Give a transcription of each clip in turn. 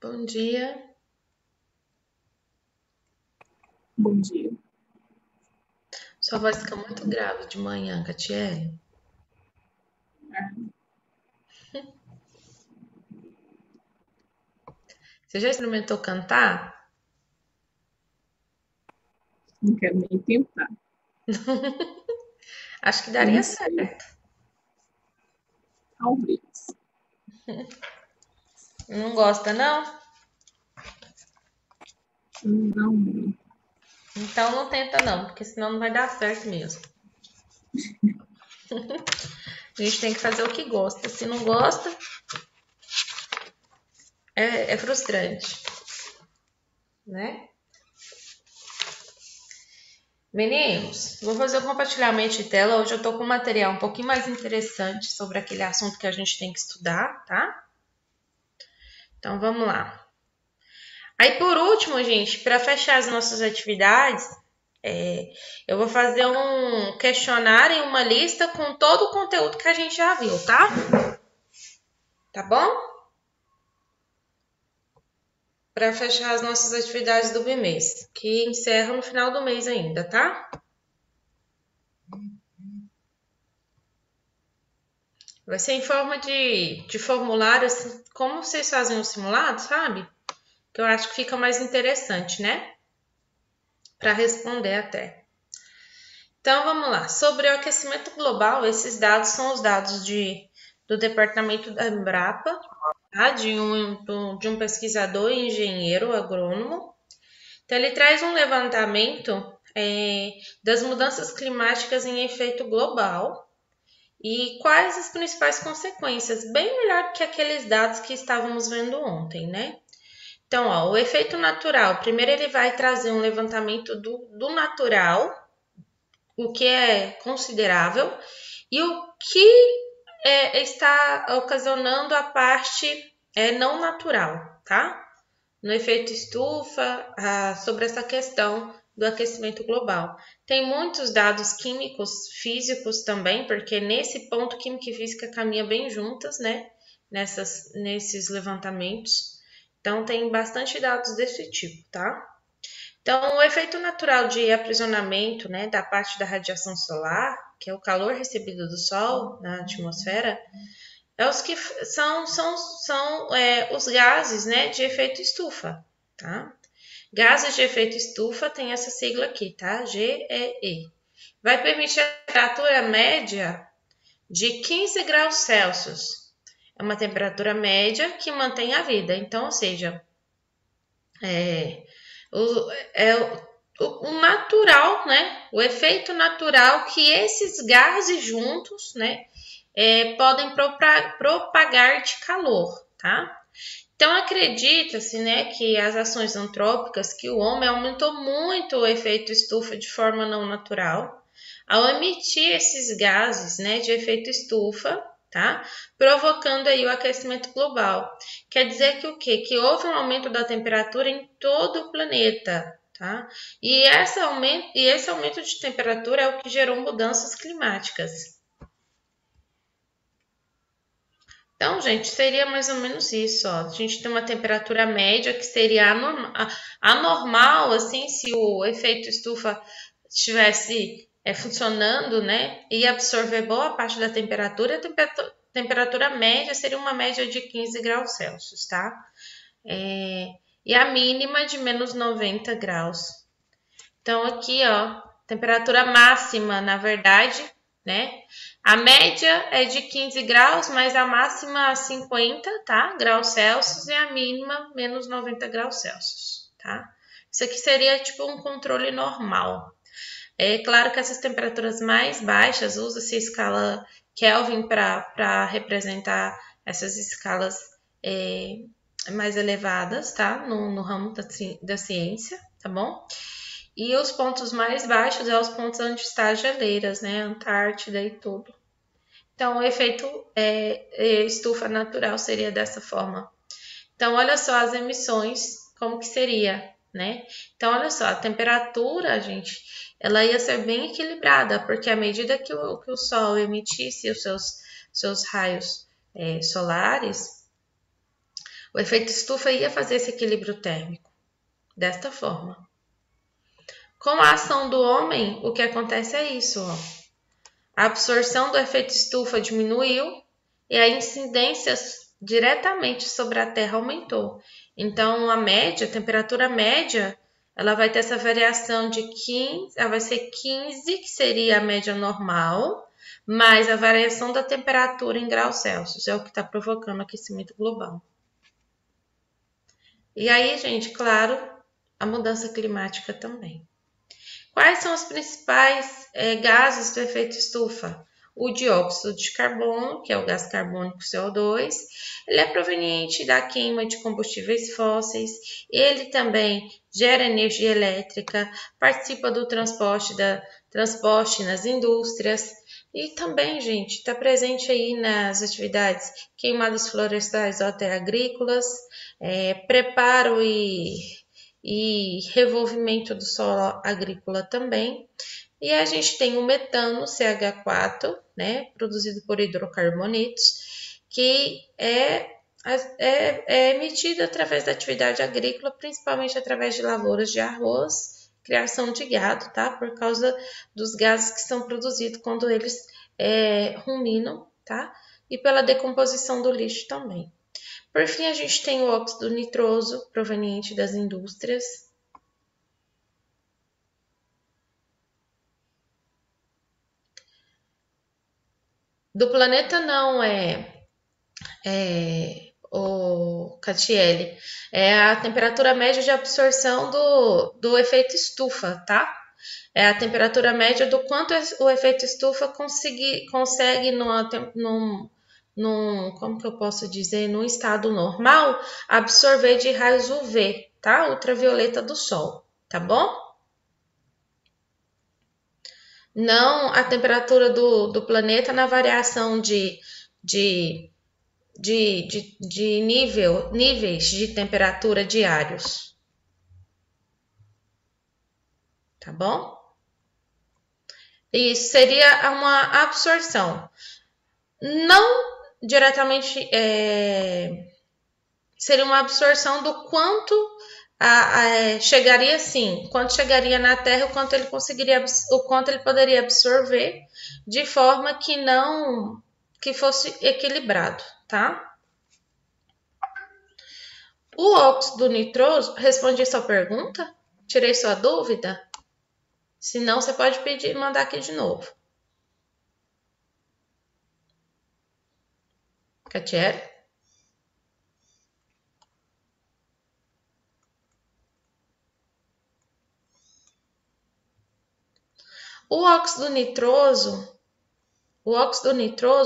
Bom dia. Bom dia. Sua voz fica muito grave de manhã, Catiele. Você já experimentou cantar? Não quero nem tentar. Acho que Eu não daria sei. certo. Talvez. Não gosta, não? Não muito. Então não tenta não, porque senão não vai dar certo mesmo. A gente tem que fazer o que gosta. Se não gosta, é frustrante, né? Meninos, vou fazer o compartilhamento de tela. Hoje eu tô com um material um pouquinho mais interessante sobre aquele assunto que a gente tem que estudar, tá? Então vamos lá. Aí por último, gente, para fechar as nossas atividades, eu vou fazer um questionário e uma lista com todo o conteúdo que a gente já viu, tá? Tá bom? Para fechar as nossas atividades do bimestre, que encerra no final do mês ainda, tá? Vai ser em forma de formulário, assim, como vocês fazem o simulado, sabe? Que eu acho que fica mais interessante, né? Para responder até. Então vamos lá. Sobre o aquecimento global, esses dados são os dados do departamento da Embrapa, tá? De um pesquisador e engenheiro agrônomo. Então ele traz um levantamento das mudanças climáticas em efeito global e quais as principais consequências, bem melhor que aqueles dados que estávamos vendo ontem, né? Então, ó, o efeito natural. Primeiro ele vai trazer um levantamento do natural, o que é considerável, e o que está ocasionando a parte não natural, tá? No efeito estufa, sobre essa questão do aquecimento global. Tem muitos dados químicos, físicos também, porque nesse ponto química e física caminham bem juntas, né? Nesses levantamentos. Então tem bastante dados desse tipo, tá? Então, o efeito natural de aprisionamento, né, da parte da radiação solar, que é o calor recebido do Sol na atmosfera, é os que são os gases, né, de efeito estufa, tá? Gases de efeito estufa tem essa sigla aqui, tá? GEE. Vai permitir a temperatura média de 15 graus Celsius. É uma temperatura média que mantém a vida. Então, ou seja, é, o natural, né? O efeito natural que esses gases juntos, né? Podem propagar de calor, tá? Então acredita-se, né, que as ações antrópicas, que o homem aumentou muito o efeito estufa de forma não natural, ao emitir esses gases, né, de efeito estufa, tá? Provocando aí o aquecimento global. Quer dizer que o quê? Que houve um aumento da temperatura em todo o planeta, tá? E esse aumento de temperatura é o que gerou mudanças climáticas. Então, gente, seria mais ou menos isso, ó. A gente tem uma temperatura média que seria anormal, assim, se o efeito estufa estivesse funcionando, né, e absorver boa parte da temperatura, temperatura média seria uma média de 15 graus Celsius, tá? E a mínima de menos 90 graus. Então, aqui, ó, temperatura máxima, na verdade, né? A média é de 15 graus, mas a máxima 50, tá? Graus Celsius e a mínima menos 90 graus Celsius, tá? Isso aqui seria tipo um controle normal. É claro que essas temperaturas mais baixas, usa-se a escala Kelvin para representar essas escalas é, mais elevadas, tá? No ramo da ciência, tá bom? E os pontos mais baixos são os pontos onde está as geleiras, né? Antártida e tudo. Então, o efeito estufa natural seria dessa forma. Então, olha só as emissões, como que seria, né? Então, olha só, a temperatura, gente, ela ia ser bem equilibrada, porque à medida que o Sol emitisse os seus raios solares, O efeito estufa ia fazer esse equilíbrio térmico desta forma. Com a ação do homem, o que acontece é isso, ó. A absorção do efeito estufa diminuiu e a incidência diretamente sobre a Terra aumentou. Então, a temperatura média, ela vai ter essa variação de 15, ela vai ser 15, que seria a média normal, mais a variação da temperatura em graus Celsius, é o que está provocando o aquecimento global. E aí, gente, claro, a mudança climática também. Quais são os principais gases do efeito estufa? O dióxido de carbono, que é o gás carbônico CO2, ele é proveniente da queima de combustíveis fósseis, ele também gera energia elétrica, participa do transporte nas indústrias e também, gente, está presente aí nas atividades queimadas florestais ou até agrícolas, preparo e revolvimento do solo agrícola também. E a gente tem o metano, CH4, né, produzido por hidrocarbonetos, que é emitido através da atividade agrícola, principalmente através de lavouras de arroz, criação de gado, tá? Por causa dos gases que são produzidos quando eles ruminam, tá? E pela decomposição do lixo também. Por fim, a gente tem o óxido nitroso, proveniente das indústrias. Do planeta não o Catiele, é a temperatura média de absorção do efeito estufa, tá? É a temperatura média do quanto o efeito estufa consegue como que eu posso dizer, num estado normal, absorver de raios UV, tá? Ultravioleta do sol, tá bom? Não a temperatura do planeta na variação de níveis de temperatura diários, tá bom? Isso seria uma absorção. Não diretamente seria uma absorção do quanto chegaria assim, quanto chegaria na Terra, o quanto ele poderia absorver de forma que fosse equilibrado, tá? O óxido nitroso, respondi sua pergunta? Tirei sua dúvida? Se não, você pode mandar aqui de novo. Catiele? O óxido nitroso,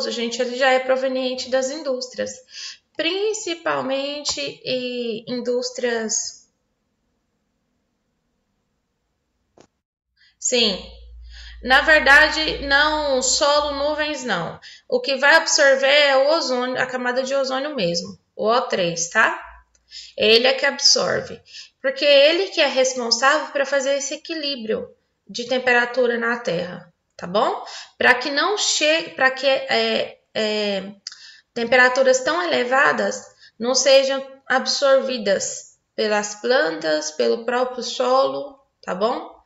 gente, ele já é proveniente das indústrias, principalmente indústrias. Sim, na verdade, não solo, nuvens, não. O que vai absorver é o ozônio, a camada de ozônio mesmo, o O3, tá? Ele é que absorve, porque ele que é responsável para fazer esse equilíbrio de temperatura na Terra, tá bom? Para que não chegue, para que temperaturas tão elevadas não sejam absorvidas pelas plantas, pelo próprio solo, tá bom?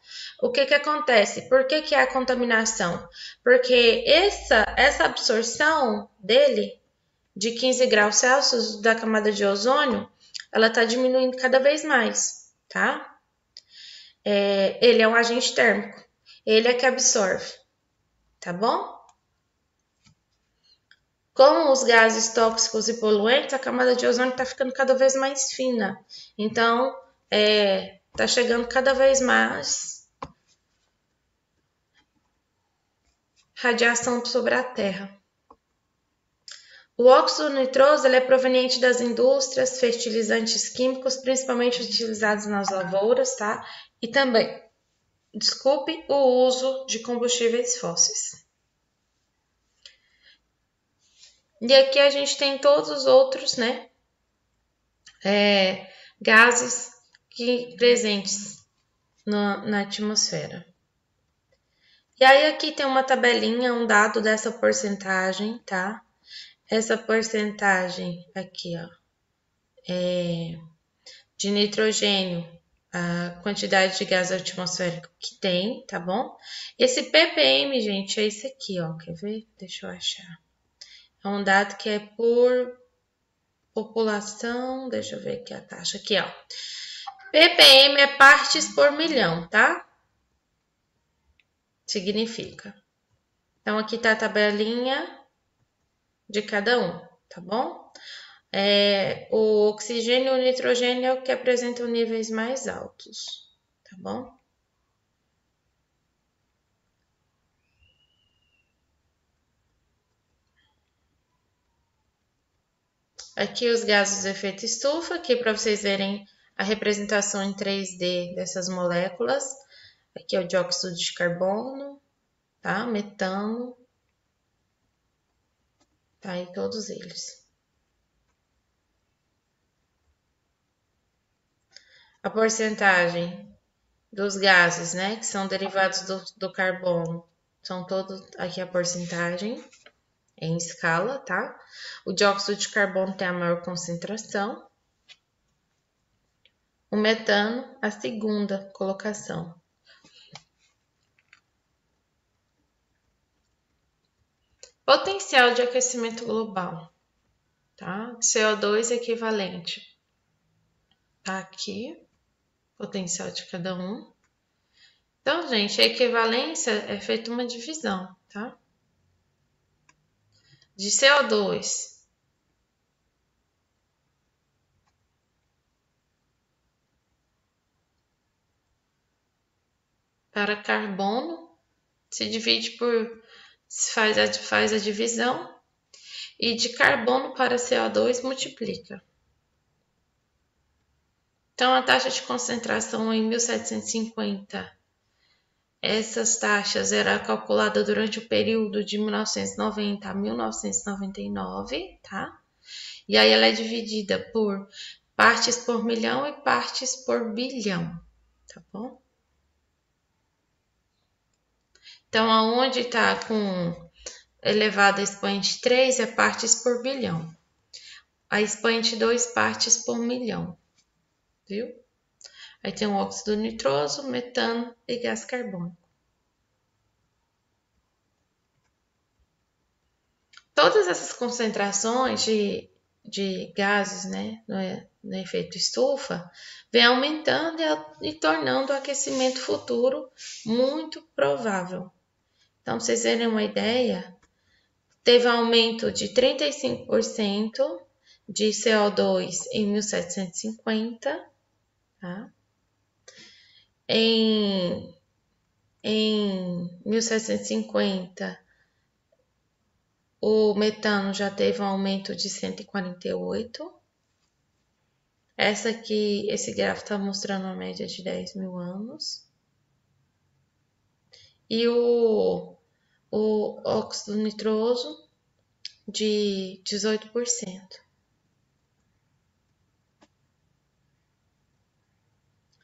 O que acontece? Por que há contaminação? Porque essa absorção dele, de 15 graus Celsius da camada de ozônio, ela está diminuindo cada vez mais, tá? Ele é um agente térmico, ele é que absorve, tá bom? Com os gases tóxicos e poluentes, a camada de ozônio está ficando cada vez mais fina. Então, está chegando cada vez mais radiação sobre a Terra. O óxido nitroso é proveniente das indústrias, fertilizantes químicos, principalmente utilizados nas lavouras, tá? E também, o uso de combustíveis fósseis. E aqui a gente tem todos os outros, né? Gases presentes na atmosfera. E aí aqui tem uma tabelinha, um dado dessa porcentagem, tá? Essa porcentagem aqui, ó, de nitrogênio, a quantidade de gás atmosférico que tem, tá bom? Esse ppm, gente, é esse aqui, ó. Quer ver? Deixa eu achar. É um dado que é por população. Deixa eu ver aqui a taxa. Aqui, ó. ppm é partes por milhão, tá? Significa. Então, aqui tá a tabelinha de cada um, tá bom? O oxigênio e o nitrogênio é o que apresentam níveis mais altos, tá bom? Aqui os gases do efeito estufa, aqui para vocês verem a representação em 3D dessas moléculas. Aqui é o dióxido de carbono, tá? Metano, tá aí todos eles. A porcentagem dos gases, né, que são derivados do carbono, são todos aqui a porcentagem em escala, tá? O dióxido de carbono tem a maior concentração. O metano, a segunda colocação. Potencial de aquecimento global, tá? CO2 equivalente. Tá aqui, potencial de cada um. Então, gente, a equivalência é feita uma divisão, tá? De CO2 para carbono, se divide por, faz a divisão, e de carbono para CO2 multiplica. Então, a taxa de concentração em 1750, essas taxas eram calculadas durante o período de 1990 a 1999, tá? E aí ela é dividida por partes por milhão e partes por bilhão, tá bom? Então, aonde está com elevado a expoente 3 é partes por bilhão. A expoente 2 partes por milhão, viu? Aí tem o óxido nitroso, metano e gás carbônico. Todas essas concentrações de gases, né, no efeito estufa, vem aumentando e tornando o aquecimento futuro muito provável. Então, pra vocês terem uma ideia, teve aumento de 35% de CO2 em 1750, tá? Em 1750, o metano já teve um aumento de 148. Esse gráfico está mostrando uma média de 10 mil anos. E o óxido nitroso de 18%.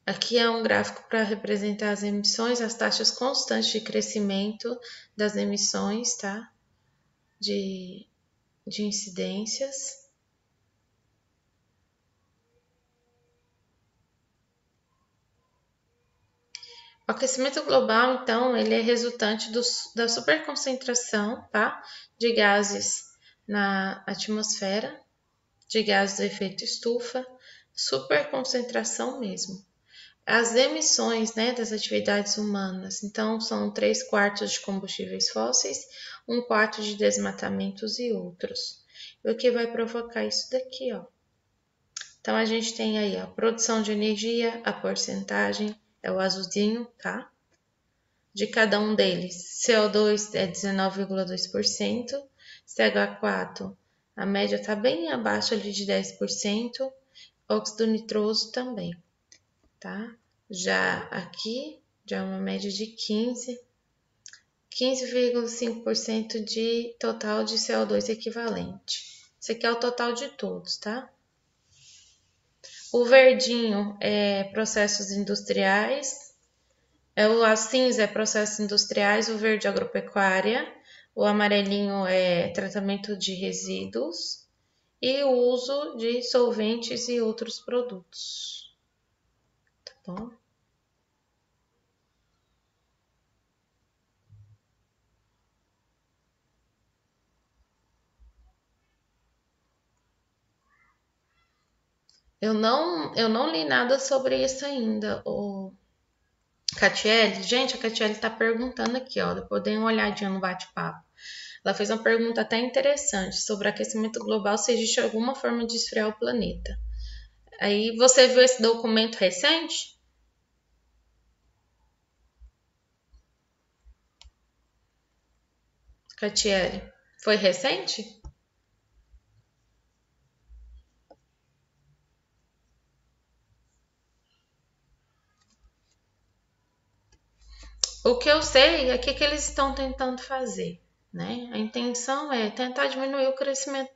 Aqui é um gráfico para representar as emissões, as taxas constantes de crescimento das emissões, tá? De incidências. O aquecimento global, então, ele é resultante da superconcentração, tá? De gases na atmosfera, de gases do efeito estufa, superconcentração mesmo. As emissões, né, das atividades humanas, então, são 3/4 de combustíveis fósseis, 1/4 de desmatamentos e outros. E o que vai provocar isso daqui, ó? Então, a gente tem aí a produção de energia, a porcentagem, é o azulzinho, tá? De cada um deles, CO2 é 19,2%, CH4, a média está bem abaixo ali de 10%, óxido nitroso também, tá? Já aqui, já é uma média de 15,5% de total de CO2 equivalente. Esse aqui é o total de todos, tá? O verdinho é processos industriais, a cinza é processos industriais, o verde agropecuária, o amarelinho é tratamento de resíduos e o uso de solventes e outros produtos. Tá bom? Eu não li nada sobre isso ainda, o Catiele. Gente, a Catiele tá perguntando aqui, ó. Depois dei uma olhadinha no bate-papo. Ela fez uma pergunta até interessante sobre aquecimento global, se existe alguma forma de esfriar o planeta. Aí, você viu esse documento recente? Catiele, foi recente? O que eu sei é que eles estão tentando fazer, né? A intenção é tentar diminuir o crescimento